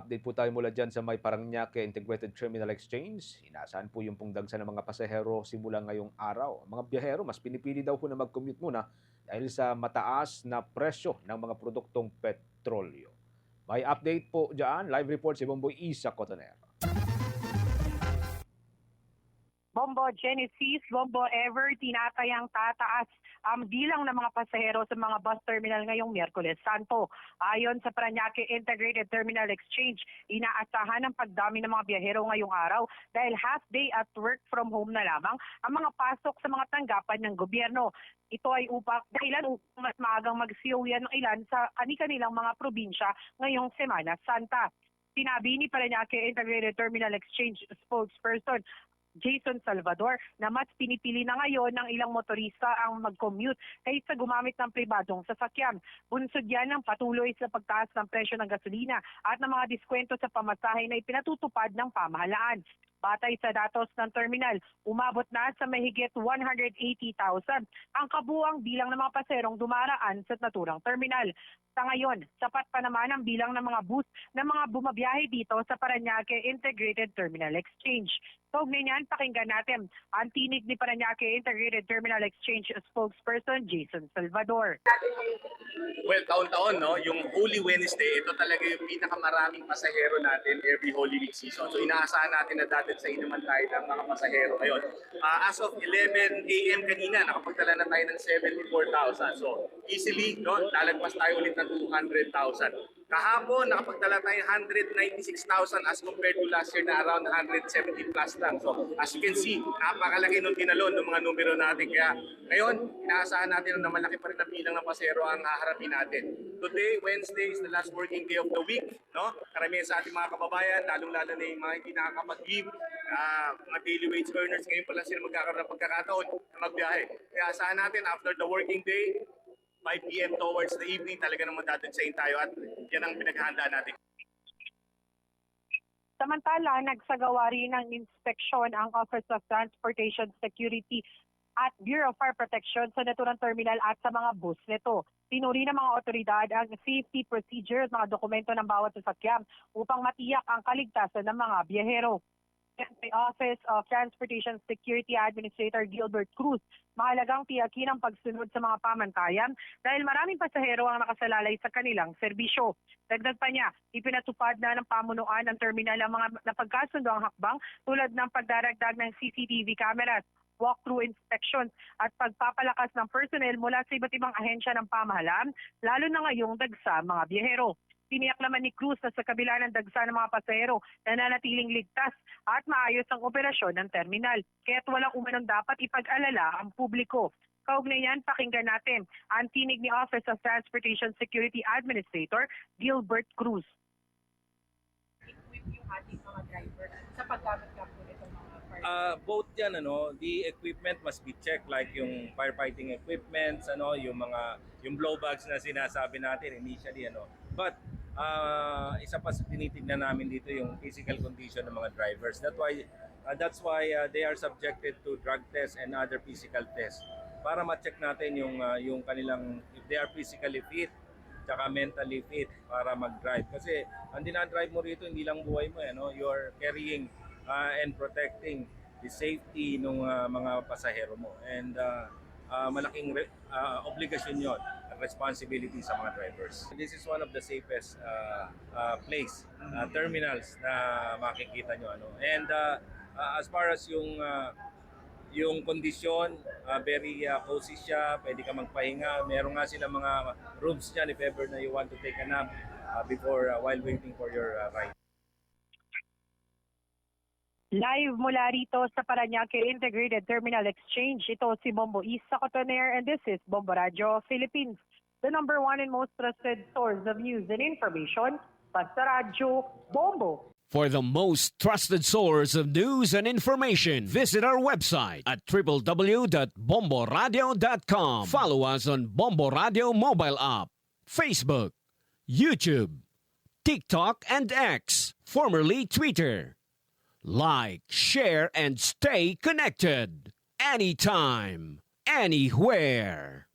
Update po tayo mula dyan sa may Parañaque Integrated Terminal Exchange. Inaasahan po yung pungdagsa ng mga pasahero simula ngayong araw. Ang mga biyahero, mas pinipili daw po na mag-commute muna dahil sa mataas na presyo ng mga produktong petrolyo. May update po dyan. Live report si Bomboy Isa Cotoner. Bombo Genesis, Bombo Ever, tinatayang tataas ang bilang ng mga pasahero sa mga bus terminal ngayong Miyerkules Santo. Ayon sa Parañaque Integrated Terminal Exchange, inaasahan ang pagdami ng mga biyahero ngayong araw dahil half day at work from home na lamang ang mga pasok sa mga tanggapan ng gobyerno. Ito ay dahilan upang mas maagang magsiuwian ng ilan sa kanilang mga probinsya ngayong Semana Santa. Sinabi ni Parañaque Integrated Terminal Exchange spokesperson Jason Salvador na mas pinipili na ngayon ng ilang motorista ang mag-commute kaysa gumamit ng pribadong sasakyan. Bunsod yan ng patuloy sa pagtaas ng presyo ng gasolina at ng mga diskwento sa pamasahe na ipinatutupad ng pamahalaan. Batay sa datos ng terminal, umabot na sa mahigit 180,000 ang kabuang bilang ng mga paserong dumaraan sa naturang terminal. Sa ngayon, sapat pa naman ang bilang ng mga bus na mga bumabiyahe dito sa Parañaque Integrated Terminal Exchange. Kaugnay niyan, pakinggan natin ang tinig ni Parañaque Integrated Terminal Exchange spokesperson Jason Salvador. Well, taon-taon, no? Yung Holy Wednesday, ito talaga yung pinakamaraming pasahero natin every Holy Week season. So inaasahan natin na dati sa inuman tayo ng mga pasahero ngayon. As of 11 a.m. kanina, nakapagtala na tayo ng 74,000. So easily, no, lalagpas tayo ulit ng 200,000. Kahapon, nakapagtala tayo 196,000 as compared to last year na around 170 plus lang. So as you can see, napakalaki nung tinalon ng mga numero natin. Kaya ngayon, inaasahan natin na malaki pa rin ang bilang ng pasahero ang haharapin natin. Today, Wednesday, is the last working day of the week. No? Karamihan sa ating mga kababayan, lalong-lalo na yung mga hindi nakakapag-leave, mga daily wage earners, ngayon pa lang sila magkakaroon ng pagkakataon na magbiyahe. Kaya asahan natin, after the working day, 5 p.m. towards the evening, talaga naman dadagsayin tayo at yan ang pinaghahandaan natin. Samantala, nagsagawa rin ng inspeksyon ang Office of Transportation Security at Bureau of Fire Protection sa naturang terminal at sa mga bus nito. Pinuri ng mga otoridad ang safety procedure at mga dokumento ng bawat sasakyan upang matiyak ang kaligtasan ng mga biyahero. May Office of Transportation Security Administrator Gilbert Cruz, mahalagang tiyakin ang pagsunod sa mga pamantayan dahil maraming pasahero ang nakasalalay sa kanilang serbisyo. Dagdag pa niya, ipinatupad na ng pamunuan ng terminal ang mga napagkasundo ang hakbang tulad ng pagdaragdag ng CCTV cameras, walk-through inspections at pagpapalakas ng personnel mula sa iba't ibang ahensya ng pamahalaan, lalo na ngayong dagsa mga biyahero. Tiniyak naman ni Cruz na sa kabila ng dagsa ng mga pasahero nananatiling ligtas at maayos ang operasyon ng terminal. Kaya't walang umanong dapat ipag-alala ang publiko. Kaugnay niyan, pakinggan natin ang tinig ni Office of Transportation Security Administrator Gilbert Cruz. Equip yung ating mga driver sa paggamit ka po nitong mga Both yan, the equipment must be checked, like yung firefighting equipments, yung blow bags na sinasabi natin initially, But isa pa sa tinitignan namin dito yung physical condition ng mga drivers. That's why they are subjected to drug tests and other physical tests para ma-check natin yung kanilang, if they are physically fit tsaka mentally fit para mag-drive. Kasi ang dinadrive mo rito, hindi lang buhay mo, you are carrying and protecting the safety ng mga pasahero mo. And malaking obligasyon yon at responsibility sa mga drivers. This is one of the safest terminals na makikita nyo. And as far as yung kondisyon, very cozy siya, pwede ka magpahinga. Meron nga sila mga rooms dyan if ever na you want to take a nap while waiting for your ride. Live mula rito sa Parañaque Integrated Terminal Exchange, ito si Bombo Isa Cotoner and this is Bombo Radio Philippines, the number one and most trusted source of news and information, basta radyo, Bombo. For the most trusted source of news and information, visit our website at www.bomboradio.com. Follow us on Bombo Radio mobile app, Facebook, YouTube, TikTok, and X, formerly Twitter. Like, share, and stay connected. Anytime, anywhere.